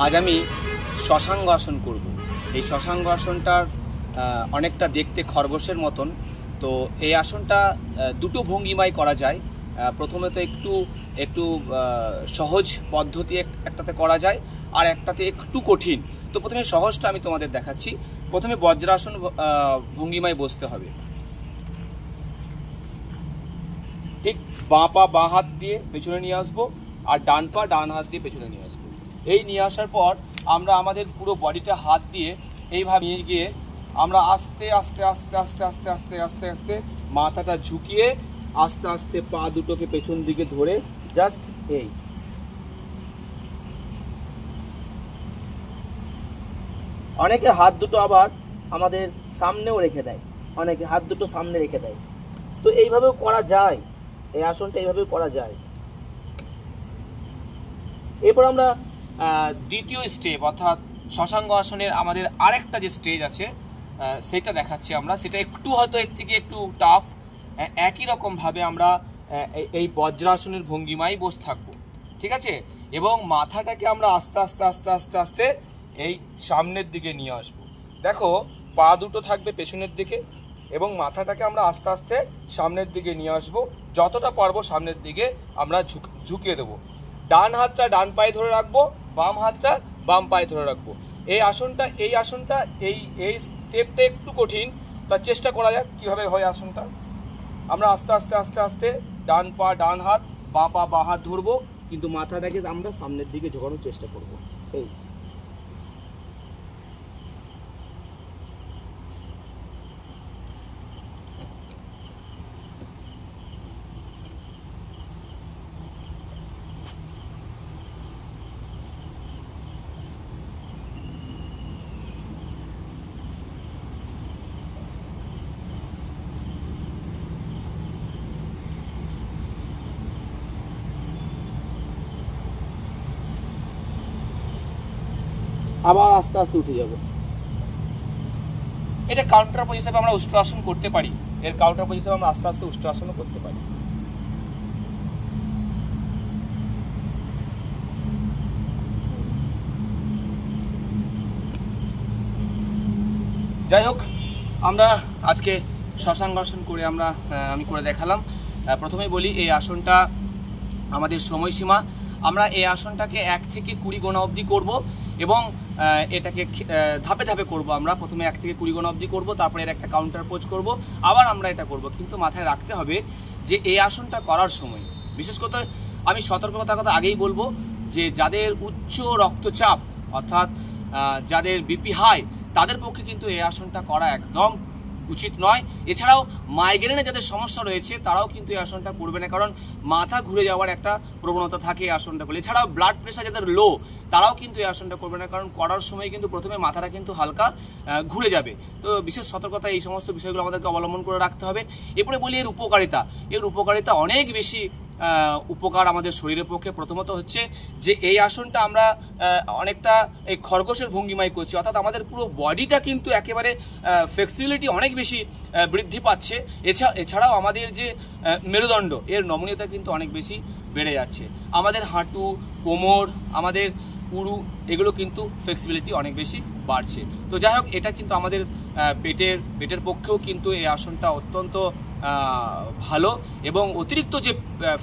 আজ আমি শশাঙ্গ আসন করব। এই শশাঙ্গ আসনটার অনেকটা দেখতে খরগোশের মতন। তো এই আসনটা দুটো ভঙ্গিমায় করা যায়। প্রথমে তো একটু সহজ পদ্ধতি একটাতে করা যায়, আর একটাতে একটু কঠিন। তো প্রথমে সহজটা আমি তোমাদের দেখাচ্ছি। প্রথমে বজ্রাসন ভঙ্গিমায় বসতে হবে। ঠিক বাঁ পা বাঁ হাত দিয়ে পেছনে নিয়ে আসবো, আর ডান পা ডান হাত দিয়ে পেছনে নিয়ে আসবো। এই নিয়ে আসার পর আমরা আমাদের পুরো বডিটা হাত দিয়ে এইভাবে নিয়ে গিয়ে আমরা আস্তে আস্তে আস্তে আস্তে আস্তে আস্তে আস্তে আস্তে মাথাটা ঝুঁকিয়ে আস্তে আস্তে পা দুটোকে পেছন দিকে ধরে জাস্ট এই অনেকে হাত দুটো আবার আমাদের সামনেও রেখে দেয়, অনেকে হাত দুটো সামনে রেখে দেয়। তো এইভাবেও করা যায়, এই আসনটা এইভাবেও করা যায়। এরপর আমরা দ্বিতীয় স্টেপ অর্থাৎ শশাঙ্গ আসনের আমাদের আরেকটা যে স্টেজ আছে সেটা দেখাচ্ছি আমরা। সেটা একটু হয়তো এর থেকে একটু টাফ। একই রকম ভাবে আমরা এই বজ্রাসনের ভঙ্গিমায় বসে থাকবো, ঠিক আছে? এবং মাথাটাকে আমরা আস্তে আস্তে আস্তে আস্তে আস্তে এই সামনের দিকে নিয়ে আসবো। দেখো, পা দুটো থাকবে পেছনের দিকে এবং মাথাটাকে আমরা আস্তে আস্তে সামনের দিকে নিয়ে আসবো। যতটা পারবো সামনের দিকে আমরা ঝুঁকিয়ে দেবো। ডান হাতটা ডান পায়ে ধরে রাখবো, বাম হাতটা বাম পায়ে ধরে রাখবো। এই আসনটা এই স্টেপটা একটু কঠিন, তার চেষ্টা করা যাক কিভাবে হয় আসনটা। আমরা আস্তে আস্তে আস্তে আস্তে ডান পা ডান হাত, বাঁ পা বাঁ হাত ধরবো, কিন্তু মাথাটাকে আমরা সামনের দিকে ঝোঁকানোর চেষ্টা করবো। এই আবার আস্তে আস্তে উঠে যাব। এটা কাউন্টার পজ হিসেবে আমরা উষ্ট্রাসন করতে পারি। এর কাউন্টার পজ হিসেবে আমরা আস্তে আস্তে উষ্ট্রাসনও করতে পারি। যাই হোক, আমরা আজকে শশাঙ্গাসন করে আমি করে দেখালাম। প্রথমেই বলি, এই আসনটা আমাদের সময়সীমা। আমরা এই আসনটাকে 1 থেকে 20 গোনা অবধি করব এবং এটাকে ধাপে ধাপে করব। আমরা প্রথমে 1 থেকে 20 গোনা অবধি করব, তারপরে এর একটা কাউন্টার পোজ করব, আবার আমরা এটা করব। কিন্তু মাথায় রাখতে হবে যে এই আসনটা করার সময় বিশেষ করে আমি সতর্কতার কথা আগেই বলবো যে যাদের উচ্চ রক্তচাপ অর্থাৎ যাদের বিপি হাই, তাদের পক্ষে কিন্তু এই আসনটা করা একদম উচিত নয়। এছাড়াও মাইগ্রেনে যাদের সমস্যা রয়েছে তারাও কিন্তু এই আসনটা করবে না, কারণ মাথা ঘুরে যাওয়ার একটা প্রবণতা থাকে এই আসনটা করলে। এছাড়াও ব্লাড প্রেশার যাদের লো, তারাও কিন্তু এই আসনটা করবে না, কারণ করার সময় কিন্তু প্রথমে মাথাটা কিন্তু হালকা ঘুরে যাবে। তো বিশেষ সতর্কতা এই সমস্ত বিষয়গুলো আমাদেরকে অবলম্বন করে রাখতে হবে। এরপরে বলি এর উপকারিতা অনেক বেশি উপকার আমাদের শরীরের পক্ষে। প্রথমত হচ্ছে যে এই আসনটা আমরা অনেকটা এই খরগোশের ভঙ্গিমায় করছি, অর্থাৎ আমাদের পুরো বডিটা কিন্তু একেবারে ফ্লেক্সিবিলিটি অনেক বেশি বৃদ্ধি পাচ্ছে। এছাড়াও আমাদের যে মেরুদণ্ড, এর নমনীয়তা কিন্তু অনেক বেশি বেড়ে যাচ্ছে। আমাদের হাঁটু, কোমর, আমাদের উরু, এগুলো কিন্তু ফ্লেক্সিবিলিটি অনেক বেশি বাড়ছে। তো যাই হোক, এটা কিন্তু আমাদের পেটের পক্ষেও কিন্তু এই আসনটা অত্যন্ত ভালো। এবং অতিরিক্ত যে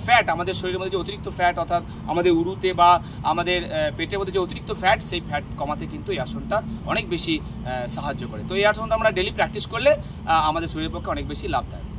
ফ্যাট আমাদের শরীরের মধ্যে, যে অতিরিক্ত ফ্যাট অর্থাৎ আমাদের উরুতে বা আমাদের পেটের মধ্যে যে অতিরিক্ত ফ্যাট, সেই ফ্যাট কমাতে কিন্তু এই আসনটা অনেক বেশি সাহায্য করে। তো এই আসনটা আমরা ডেলি প্র্যাকটিস করলে আমাদের শরীরের পক্ষে অনেক বেশি লাভদায়ক।